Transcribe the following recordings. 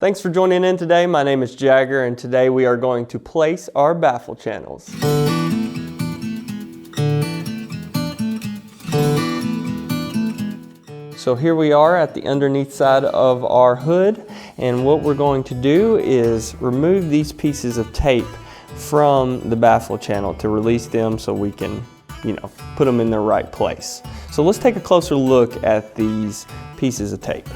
Thanks for joining in today. My name is Jagger, and today we are going to place our baffle channels. So here we are at the underneath side of our hood, and what we're going to do is remove these pieces of tape from the baffle channel to release them so we can, put them in their right place. So let's take a closer look at these pieces of tape.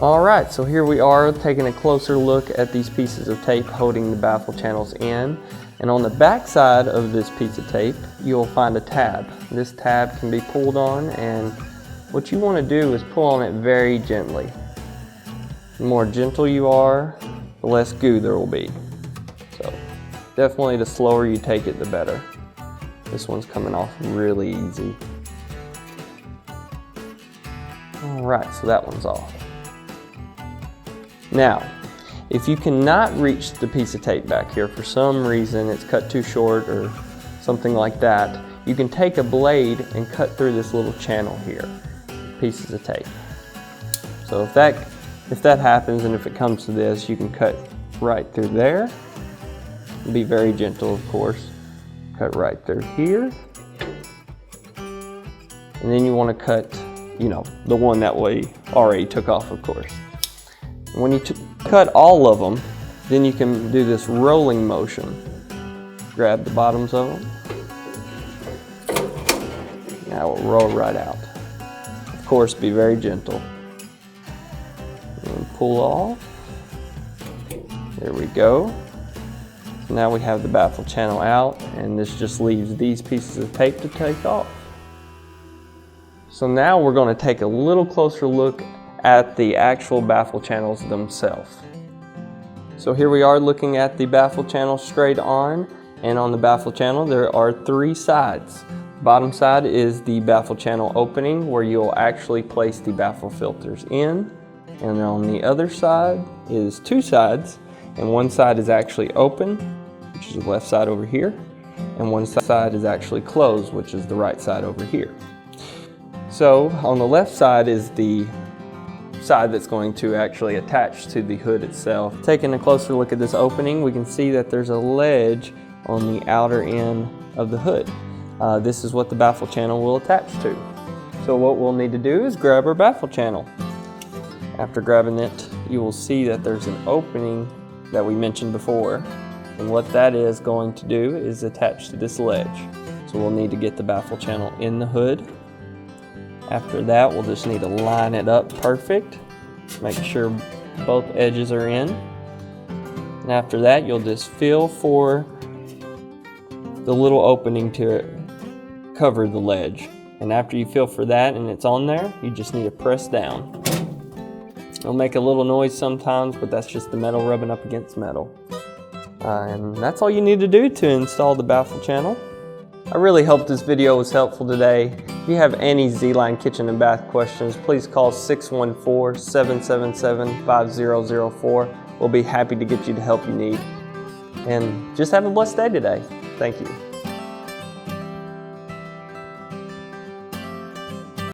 All right, so here we are taking a closer look at these pieces of tape holding the baffle channels in. And on the back side of this piece of tape, you'll find a tab. This tab can be pulled on, and what you want to do is pull on it very gently. The more gentle you are, the less goo there will be. So definitely the slower you take it, the better. This one's coming off really easy. All right, so that one's off. Now, if you cannot reach the piece of tape back here, for some reason it's cut too short or something like that, you can take a blade and cut through this little channel here, pieces of tape. So if that happens, and if it comes to this, you can cut right through there. Be very gentle, of course. Cut right through here. And then you want to cut, the one that we already took off, of course. When you cut all of them, then you can do this rolling motion. Grab the bottoms of them. Now it will roll right out. Of course, be very gentle. And pull off. There we go. So now we have the baffle channel out, and this just leaves these pieces of tape to take off. So now we're going to take a little closer look at the actual baffle channels themselves. So here we are looking at the baffle channel straight on, and on the baffle channel there are three sides. Bottom side is the baffle channel opening, where you'll actually place the baffle filters in, and on the other side is two sides, and one side is actually open, which is the left side over here, and one side is actually closed, which is the right side over here. So on the left side is the side that's going to actually attach to the hood itself. Taking a closer look at this opening, we can see that there's a ledge on the outer end of the hood. This is what the baffle channel will attach to. So what we'll need to do is grab our baffle channel. After grabbing it, you will see that there's an opening that we mentioned before, and what that is going to do is attach to this ledge. So we'll need to get the baffle channel in the hood. After that, we'll just need to line it up perfect. Make sure both edges are in. And after that, you'll just feel for the little opening to cover the ledge. And after you feel for that and it's on there, you just need to press down. It'll make a little noise sometimes, but that's just the metal rubbing up against metal. And that's all you need to do to install the baffle channel. I really hope this video was helpful today. If you have any ZLINE Kitchen and Bath questions, please call 614-777-5004. We'll be happy to get you the help you need. And just have a blessed day today. Thank you.